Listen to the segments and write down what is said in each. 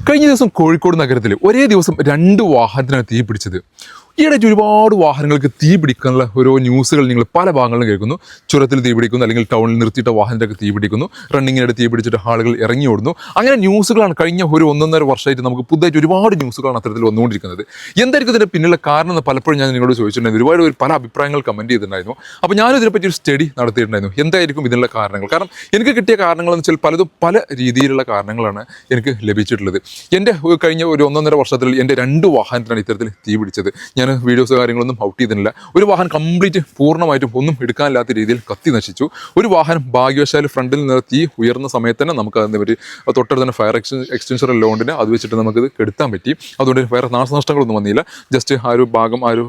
കഴിഞ്ഞ ദിവസം കോഴിക്കോട് നഗരത്തിൽ ഒരേ ദിവസം 2 വാഹനത്തിനാണ് തീ പിടിച്ചത്. ഈയിടെയായിട്ട് ഒരുപാട് വാഹനങ്ങൾക്ക് തീ പിടിക്കാനുള്ള ഓരോ ന്യൂസുകൾ നിങ്ങൾ പല ഭാഗങ്ങളിലും കേൾക്കുന്നു. ചുരത്തിൽ തീ പിടിക്കുന്നു, അല്ലെങ്കിൽ ടൗണിൽ നിർത്തിയിട്ട വാഹനത്തിലൊക്കെ തീ പിടിക്കുന്നു, റണ്ണിങ്ങിനിടെ തീ പിടിച്ചിട്ട് ആളുകൾ ഇറങ്ങി ഓടുന്നു. അങ്ങനെ ന്യൂസുകളാണ് കഴിഞ്ഞ ഒരു 1.5 വർഷമായിട്ട് നമുക്ക് പുതുതായിട്ട് ഒരുപാട് ന്യൂസുകളാണ് അത്തരത്തിൽ വന്നുകൊണ്ടിരിക്കുന്നത്. എന്തായിരിക്കും ഇതിൻ്റെ പിന്നിലുള്ള കാരണം എന്ന് പലപ്പോഴും ഞാൻ നിങ്ങളോട് ചോദിച്ചിട്ടുണ്ടായിരുന്നു. ഒരുപാട് പല അഭിപ്രായങ്ങൾ കമൻറ്റ് ചെയ്തിട്ടുണ്ടായിരുന്നു. അപ്പോൾ ഞാനും ഇതിനെപ്പറ്റി ഒരു സ്റ്റഡി നടത്തിയിട്ടുണ്ടായിരുന്നു. എന്തായിരിക്കും ഇതിനുള്ള കാരണങ്ങൾ? കാരണം എനിക്ക് കിട്ടിയ കാരണങ്ങളെന്ന് വെച്ചാൽ പലതും പല രീതിയിലുള്ള കാരണങ്ങളാണ് എനിക്ക് ലഭിച്ചിട്ടുള്ളത്. എൻ്റെ കഴിഞ്ഞ ഒരു 1.5 വർഷത്തിൽ എൻ്റെ 2 വാഹനത്തിനാണ് ഇത്തരത്തിൽ തീ പിടിച്ചത്. ഞാൻ വീഡിയോസ് കാര്യങ്ങളൊന്നും ഔട്ട് ചെയ്തിട്ടില്ല. ഒരു വാഹനം കംപ്ലീറ്റ് പൂർണ്ണമായിട്ടും ഒന്നും എടുക്കാനില്ലാത്ത രീതിയിൽ കത്തി നശിച്ചു. ഒരു വാഹനം ഭാഗ്യവശാൽ ഫ്രണ്ടിൽ നിന്ന് തീ ഉയർന്ന സമയത്ത് തന്നെ നമുക്ക് അതിനെ പറ്റി തൊട്ടടുത്ത് തന്നെ ഫയർ എക്സ്റ്റൻഷൻ ഉള്ളതുകൊണ്ട് അത് വെച്ചിട്ട് നമുക്കിത് കെടുത്താൻ പറ്റി. അതുകൊണ്ട് വേറെ നാശനഷ്ടങ്ങളൊന്നും വന്നില്ല. ജസ്റ്റ് ആ ഒരു ഭാഗം, ആ ഒരു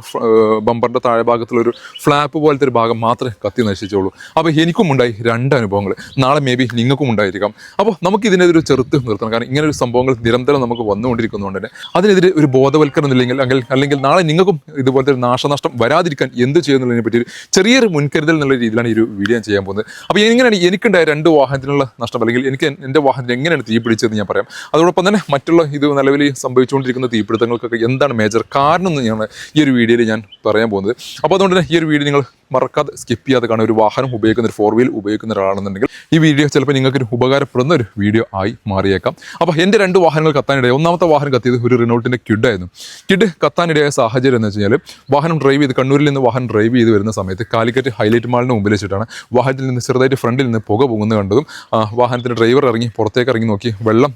ബമ്പറിൻ്റെ താഴെ ഭാഗത്തുള്ളൊരു ഫ്ലാപ്പ് പോലത്തെ ഒരു ഭാഗം മാത്രമേ കത്തി നശിച്ചുള്ളൂ. അപ്പോൾ എനിക്കും ഉണ്ടായി 2 അനുഭവങ്ങൾ. നാളെ മേ ബി നിങ്ങൾക്കും ഉണ്ടായിരിക്കാം. അപ്പോൾ നമുക്കിതിനെതിരെ ചെറുത്ത് നിർത്തണം. കാരണം ഇങ്ങനെ ഒരു സംഭവങ്ങൾ നിരന്തരം നമുക്ക് വന്നുകൊണ്ടിരിക്കുന്നതുകൊണ്ട് തന്നെ അതിനെതിരെ ഒരു ബോധവൽക്കരണം ഇല്ലെങ്കിൽ അല്ലെങ്കിൽ നാളെ നിങ്ങൾക്കും ഇതുപോലത്തെ ഒരു നാശനഷ്ടം വരാതിരിക്കാൻ എന്ത് ചെയ്യുന്നതിനെ പറ്റി ഒരു ചെറിയൊരു മുൻകരുതൽ എന്നുള്ള രീതിയിലാണ് ഈ ഒരു വീഡിയോ ചെയ്യാൻ പോകുന്നത്. അപ്പോൾ എങ്ങനെയാണ് എനിക്കുണ്ടായ 2 വാഹനത്തിനുള്ള നഷ്ടം, അല്ലെങ്കിൽ എനിക്ക് എൻ്റെ വാഹനത്തിന് എങ്ങനെയാണ് തീ പിടിച്ചതെന്ന് ഞാൻ പറയാം. അതോടൊപ്പം തന്നെ മറ്റുള്ള ഇത് നിലവിൽ സംഭവിച്ചുകൊണ്ടിരിക്കുന്ന തീപിടുത്തങ്ങൾക്കൊക്കെ എന്താണ് മേജർ കാരണം എന്ന് ഞാൻ ഈ ഒരു വീഡിയോയിൽ ഞാൻ പറയാൻ പോകുന്നത്. അപ്പോൾ അതുകൊണ്ട് തന്നെ ഈ ഒരു വീഡിയോ നിങ്ങൾ മറക്കാതെ സ്കിപ്പ് ചെയ്യാതെ കാണുക. ഒരു വാഹനം ഉപയോഗിക്കുന്ന, ഒരു 4 വീൽ ഉപയോഗിക്കുന്ന ഒരാളാണെന്നുണ്ടെങ്കിൽ ഈ വീഡിയോ ചിലപ്പോൾ നിങ്ങൾക്കൊരു ഉപകാരപ്പെടുന്ന ഒരു വീഡിയോ ആയി മാറിയേക്കാം. അപ്പോൾ എൻ്റെ 2 വാഹനങ്ങൾ കത്താനിടയായി. ഒന്നാമത്തെ വാഹനം കത്തിയത് ഒരു റിനോൾട്ടിൻ്റെ കിഡ് ആയിരുന്നു. കിഡ് കത്താനിടയായ സാഹചര്യം എന്ന് വെച്ച് കഴിഞ്ഞാൽ വാഹനം ഡ്രൈവ് ചെയ്ത് കണ്ണൂരിൽ നിന്ന് വാഹനം ഡ്രൈവ് ചെയ്ത് വരുന്ന സമയത്ത് കാലിക്കറ്റ് ഹൈലൈറ്റ് മാളിന് മുമ്പിൽ വെച്ചിട്ടാണ് വാഹനത്തിൽ നിന്ന് ചെറുതായിട്ട് ഫ്രണ്ടിൽ നിന്ന് പുക പോകുന്നത് കണ്ടതും വാഹനത്തിൻ്റെ ഡ്രൈവർ ഇറങ്ങി പുറത്തേക്ക് ഇറങ്ങി നോക്കി വെള്ളം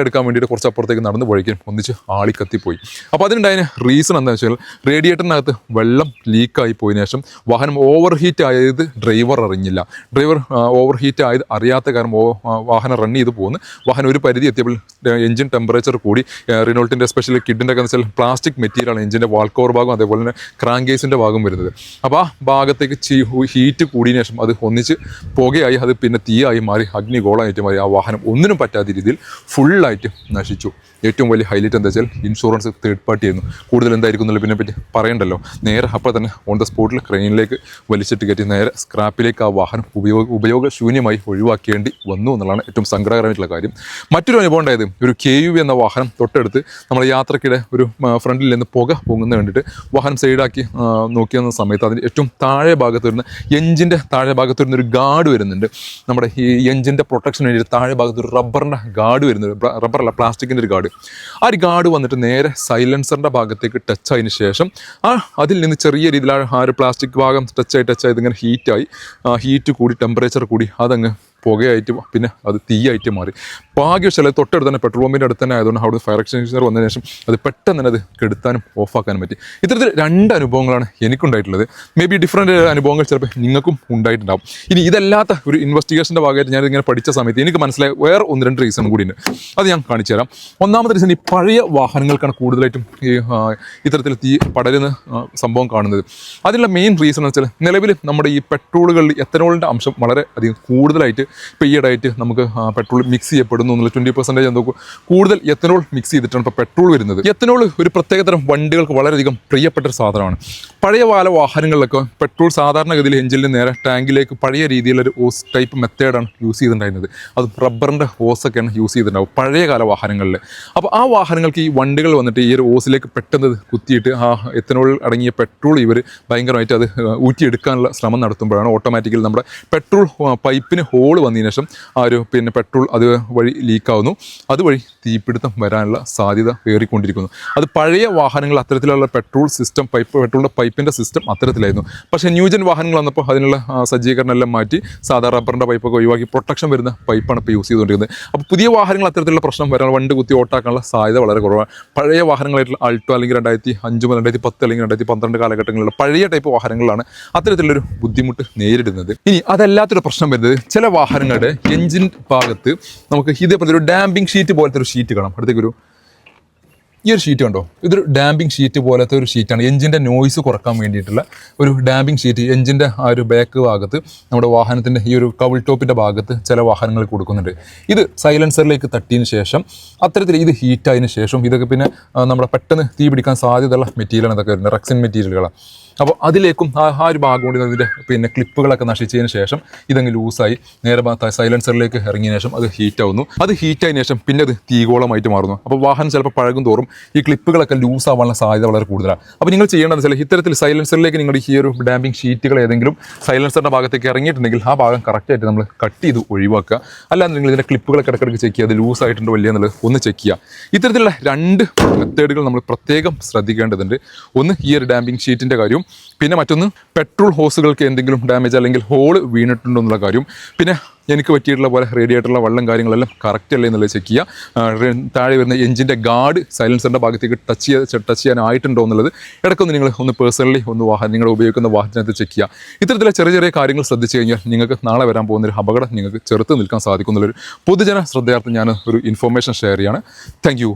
എടുക്കാൻ വേണ്ടിയിട്ട് കുറച്ച് അപ്പുറത്തേക്ക് നടന്നു പോയിക്കും ഒന്നിച്ച് ആളി കത്തിപ്പോയി. അപ്പോൾ അതിനുണ്ടായ റീസൺ എന്താണെന്ന് വെച്ചാൽ റേഡിയേറ്ററിനകത്ത് വെള്ളം ലീക്കായി പോയതിനു ശേഷം വാഹനം ഓവർ ഹീറ്റ് ആയത് ഡ്രൈവർ അറിഞ്ഞില്ല. ഡ്രൈവർ ഓവർ ഹീറ്റ് ആയത് അറിയാത്ത കാരണം വാഹനം റൺ ചെയ്ത് പോകുന്നു. വാഹനം ഒരു പരിധി എത്തിയപ്പോൾ എഞ്ചിൻ ടെമ്പറേച്ചർ കൂടി. റിനോൾട്ടിൻ്റെ എസ്പെഷ്യലി കിഡിൻ്റെ ഒക്കെ വെച്ചാൽ പ്ലാസ്റ്റിക് മെറ്റീരിയലാണ് എഞ്ചിൻ്റെ വാൾക്കോവർ ഭാഗം, അതേപോലെ തന്നെ ക്രാങ്കേസിൻ്റെ ഭാഗം വരുന്നത്. അപ്പോൾ ആ ഭാഗത്തേക്ക് ഹീറ്റ് കൂടിയതിനു ശേഷം അത് ഒന്നിച്ച് പുകയായി, അത് പിന്നെ തീയായി മാറി, അഗ്നിഗോളമായിട്ട് മാറി. ആ വാഹനം ഒന്നിനും പറ്റാത്ത രീതിയിൽ ഫുള്ളായിട്ട് നശിച്ചു. ഏറ്റവും വലിയ ഹൈലൈറ്റ് എന്താ വെച്ചാൽ ഇൻഷുറൻസ് തേർഡ് പാർട്ടി ആയിരുന്നു. കൂടുതൽ എന്തായിരിക്കും എന്നുള്ള പിന്നെ പറ്റി പറയണ്ടല്ലോ. നേരെ അപ്പോൾ തന്നെ ഓൺ ദ സ്പോട്ടിൽ ക്രെയിനിലേക്ക് വലിച്ചിട്ട് കയറ്റി നേരെ സ്ക്രാപ്പിലേക്ക് ആ വാഹനം ഉപയോഗശൂന്യമായി ഒഴിവാക്കേണ്ടി വന്നു എന്നുള്ളതാണ് ഏറ്റവും സങ്കടകരമായിട്ടുള്ള കാര്യം. മറ്റൊരു അനുഭവം ഉണ്ടായത് ഒരു KUV എന്ന വാഹനം തൊട്ടടുത്ത് നമ്മൾ യാത്രക്കിടെ ഒരു ഫ്രണ്ടിൽ നിന്ന് പുക പൊങ്ങുന്ന കണ്ടിട്ട് വാഹനം സൈഡാക്കി നോക്കി വന്ന സമയത്ത് അതിൻ്റെ ഏറ്റവും താഴെ ഭാഗത്ത് വരുന്ന എഞ്ചിൻ്റെ താഴെ ഭാഗത്ത് വരുന്ന ഒരു ഗാർഡ് വരുന്നുണ്ട്. നമ്മുടെ ഈ എഞ്ചിൻ്റെ പ്രൊട്ടക്ഷൻ വേണ്ടിയിട്ട് താഴെ ഭാഗത്ത് ഒരു റബ്ബറിൻ്റെ ഗാർഡ് വരുന്നുണ്ട്. റബ്ബറല്ല, പ്ലാസ്റ്റിക്കിൻ്റെ ഒരു ഗാർഡ്. ആ ഒരു ഗാർഡ് വന്നിട്ട് നേരെ സൈലൻസറിൻ്റെ ഭാഗത്തേക്ക് ടച്ച് ആയതിനു ശേഷം അതിൽ നിന്ന് ചെറിയ രീതിയിൽ ആ ഒരു പ്ലാസ്റ്റിക് ഭാഗം ടച്ച് ആയത് ഇങ്ങനെ ഹീറ്റ് കൂടി, ടെമ്പറേച്ചർ കൂടി, അതങ്ങ് പുകയായിട്ട് പിന്നെ അത് തീയായിട്ട് മാറി. ഭാഗ്യവശാൽ തൊട്ടടുത്ത് തന്നെ പെട്രോൾ പമ്പിൻ്റെ അടുത്ത് തന്നെ ആയതുകൊണ്ട് അവിടെ ഫയർ എക്സ്റ്റിങ്ഷർ വന്നതിന് ശേഷം അത് പെട്ടെന്ന് തന്നെ അത് കെടുത്താനും ഓഫാക്കാനും പറ്റി. ഇത്തരത്തിൽ 2 അനുഭവങ്ങളാണ് എനിക്കുണ്ടായിട്ടുള്ളത്. മേ ബി ഡിഫറൻറ്റ് അനുഭവങ്ങൾ ചിലപ്പോൾ നിങ്ങൾക്കും ഉണ്ടായിട്ടുണ്ടാവും. ഇനി ഇതല്ലാത്ത ഒരു ഇൻവെസ്റ്റിഗേഷൻ്റെ ഭാഗമായിട്ട് ഞാനിങ്ങനെ പഠിച്ച സമയത്ത് എനിക്ക് മനസ്സിലായ വേറെ 1-2 റീസൺ കൂടിയുണ്ട്. അത് ഞാൻ കാണിച്ചു തരാം. ഒന്നാമത്തെ റീസൺ, ഈ പഴയ വാഹനങ്ങൾക്കാണ് കൂടുതലായിട്ടും ഈ ഇത്തരത്തിൽ തീ പടരുന്ന സംഭവം കാണുന്നത്. അതിനുള്ള മെയിൻ റീസൺ എന്ന് വെച്ചാൽ നിലവിൽ നമ്മുടെ ഈ പെട്രോളുകളിൽ എത്തനോളിൻ്റെ അംശം വളരെ അധികം കൂടുതലായിട്ട് ഇപ്പോൾ ഈയിടെയായിട്ട് നമുക്ക് പെട്രോൾ മിക്സ് ചെയ്യപ്പെടുന്നു എന്നുള്ള 20% എന്തോ കൂടുതൽ എത്തനോൾ മിക്സ് ചെയ്തിട്ടാണ് ഇപ്പോൾ പെട്രോൾ വരുന്നത്. എത്തനോൾ ഒരു പ്രത്യേകതരം വണ്ടികൾക്ക് വളരെയധികം പ്രിയപ്പെട്ട ഒരു സാധനമാണ്. പഴയ കാല വാഹനങ്ങളിലൊക്കെ പെട്രോൾ സാധാരണഗതിയിൽ എഞ്ചിനിൽ നേരെ ടാങ്കിലേക്ക് പഴയ രീതിയിലൊരു ഓസ് ടൈപ്പ് മെത്തേഡാണ് യൂസ് ചെയ്തിട്ടുണ്ടായിരുന്നത്. അത് റബ്ബറിൻ്റെ ഓസൊക്കെയാണ് യൂസ് ചെയ്തിട്ടുണ്ടാവും പഴയ കാല വാഹനങ്ങളിൽ. അപ്പോൾ ആ വാഹനങ്ങൾക്ക് ഈ വണ്ടികൾ വന്നിട്ട് ഈ ഒരു ഓസിലേക്ക് പെട്ടെന്ന് കുത്തിയിട്ട് ആ എത്തനോൾ അടങ്ങിയ പെട്രോൾ ഇവർ ഭയങ്കരമായിട്ട് അത് ഊറ്റിയെടുക്കാനുള്ള ശ്രമം നടത്തുമ്പോഴാണ് ഓട്ടോമാറ്റിക്കലി നമ്മുടെ പെട്രോൾ പൈപ്പിന് ഹോൾ വന്നതിന് ശേഷം ആ ഒരു പിന്നെ പെട്രോൾ അത് വഴി ലീക്കാവുന്നു. അതുവഴി തീപിടുത്തം വരാനുള്ള സാധ്യത ഏറിക്കൊണ്ടിരിക്കുന്നു. അത് പഴയ വാഹനങ്ങൾ അത്തരത്തിലുള്ള പെട്രോൾ സിസ്റ്റം, പെട്രോളിൻ്റെ പൈപ്പിൻ്റെ സിസ്റ്റം അത്തരത്തിലായിരുന്നു. പക്ഷേ ന്യൂജൻ വാഹനങ്ങൾ വന്നപ്പോൾ അതിനുള്ള സജ്ജീകരണം എല്ലാം മാറ്റി സാധാരണ റബ്ബറിൻ്റെ പൈപ്പൊക്കെ ഒഴിവാക്കി പ്രൊട്ടക്ഷൻ വരുന്ന പൈപ്പാണ് ഇപ്പോൾ യൂസ് ചെയ്തുകൊണ്ടിരിക്കുന്നത്. അപ്പോൾ പുതിയ വാഹനങ്ങൾ അത്തരത്തിലുള്ള പ്രശ്നം വരാൻ വണ്ടി കുത്തി ഓട്ടാക്കാനുള്ള സാധ്യത വളരെ കുറവാണ്. പഴയ വാഹനങ്ങളായിട്ടുള്ള ആൾട്ടോ അല്ലെങ്കിൽ 2005 മുതൽ 2010 അല്ലെങ്കിൽ 2012 കാലഘട്ടങ്ങളിലുള്ള പഴയ ടൈപ്പ് വാഹനങ്ങളാണ് അത്തരത്തിലുള്ളൊരു ബുദ്ധിമുട്ട് നേരിടുന്നത്. ഇനി അതല്ലാത്തൊരു പ്രശ്നം വരുന്നത് ചില വാഹനങ്ങളുടെ എഞ്ചിൻ ഭാഗത്ത് നമുക്ക് ഇതേപോലെ ഒരു ഡാമ്പിംഗ് ഷീറ്റ് പോലത്തെ ഒരു ഷീറ്റ് കാണാം. അടുത്തേക്കൊരു ഈ ഒരു ഷീറ്റ് കണ്ടോ, ഇതൊരു ഡാമ്പിംഗ് ഷീറ്റ് പോലത്തെ ഒരു ഷീറ്റാണ്. എഞ്ചിൻ്റെ നോയ്സ് കുറക്കാൻ വേണ്ടിയിട്ടുള്ള ഒരു ഡാമ്പിംഗ് ഷീറ്റ്. എഞ്ചിൻ്റെ ആ ഒരു ബാക്ക് ഭാഗത്ത് നമ്മുടെ വാഹനത്തിൻ്റെ ഈ ഒരു കവിൾ ടോപ്പിൻ്റെ ഭാഗത്ത് ചില വാഹനങ്ങൾ കൊടുക്കുന്നുണ്ട്. ഇത് സൈലൻസറിലേക്ക് തട്ടിയതിന് ശേഷം അത്തരത്തിൽ ഇത് ഹീറ്റായതിനു ശേഷം ഇതൊക്കെ പിന്നെ നമ്മുടെ പെട്ടെന്ന് തീ പിടിക്കാൻ സാധ്യതയുള്ള മെറ്റീരിയലാണ് ഇതൊക്കെ വരുന്നത്, റെക്സിൻ മെറ്റീരിയലുകളാണ്. അപ്പോൾ അതിലേക്കും ആ ഒരു ഭാഗം കൊണ്ട് അതിൻ്റെ പിന്നെ ക്ലിപ്പുകളൊക്കെ നശിച്ചതിന് ശേഷം ഇതങ്ങ് ലൂസായി നേരെ സൈലൻസറിലേക്ക് ഇറങ്ങിയ ശേഷം അത് ഹീറ്റാവുന്നു. അത് ഹീറ്റായതിനു ശേഷം പിന്നെ അത് തീഗോളമായിട്ട് മാറുന്നു. അപ്പോൾ വാഹനം ചിലപ്പോൾ പഴകും തോറും ഈ ക്ലിപ്പുകളൊക്കെ ലൂസ് ആവാനുള്ള സാധ്യത വളരെ കൂടുതലാണ്. അപ്പോൾ നിങ്ങൾ ചെയ്യേണ്ടതെന്ന് വെച്ചാൽ ഇത്തരത്തിൽ സൈലൻസറിലേക്ക് നിങ്ങൾ ഈ ഒരു ഡാമ്പിംഗ് ഷീറ്റുകൾ ഏതെങ്കിലും സൈലൻസറിൻ്റെ ഭാഗത്തേക്ക് ഇറങ്ങിയിട്ടുണ്ടെങ്കിൽ ആ ഭാഗം കറക്റ്റായിട്ട് നമ്മൾ കട്ട് ചെയ്ത് ഒഴിവാക്കുക. അല്ലാതെ നിങ്ങൾ ഇതിൻ്റെ ക്ലിപ്പുകളൊക്കെ ഇടയ്ക്കിടയ്ക്ക് ചെക്ക് ചെയ്യുക, അത് ലൂസ് ആയിട്ടുണ്ടോ വലിയ എന്നുള്ളത് ഒന്ന് ചെക്ക് ചെയ്യുക. ഇത്തരത്തിലുള്ള 2 മെത്തേഡുകൾ നമ്മൾ പ്രത്യേകം ശ്രദ്ധിക്കേണ്ടതുണ്ട്. ഒന്ന് ഈ ഒരു ഡാമ്പിംഗ് ഷീറ്റിൻ്റെ കാര്യവും, പിന്നെ മറ്റൊന്ന് പെട്രോൾ ഹോസുകൾക്ക് എന്തെങ്കിലും ഡാമേജ് അല്ലെങ്കിൽ ഹോള് വീണിട്ടുണ്ടോ എന്നുള്ള കാര്യം, പിന്നെ എനിക്ക് പറ്റിയിട്ടുള്ള പോലെ റേഡിയേറ്ററിലെ വെള്ളം കാര്യങ്ങളെല്ലാം കറക്റ്റ് അല്ലേ എന്നുള്ളത് ചെക്ക് ചെയ്യുക. താഴെ വരുന്ന എഞ്ചിൻ്റെ ഗാർഡ് സൈലൻസറിൻ്റെ ഭാഗത്തേക്ക് ടച്ച് ചെയ്യാനായിട്ടുണ്ടോ എന്നുള്ളത് ഇടയ്ക്കൊന്ന് നിങ്ങൾ ഒന്ന് പേഴ്സണലി നിങ്ങൾ ഉപയോഗിക്കുന്ന വാഹനത്തെ ചെക്ക് ചെയ്യുക. ഇത്തരത്തിലുള്ള ചെറിയ ചെറിയ കാര്യങ്ങൾ ശ്രദ്ധിച്ചു കഴിഞ്ഞാൽ നിങ്ങൾക്ക് നാളെ വരാൻ പോകുന്നൊരു അപകടം നിങ്ങൾക്ക് ചെറുത്ത് നിൽക്കാൻ സാധിക്കുന്നുള്ളൊരു പൊതുജന ശ്രദ്ധയാർത്ഥം ഞാൻ ഒരു ഇൻഫോർമേഷൻ ഷെയർ ചെയ്യാണ്. Thank you.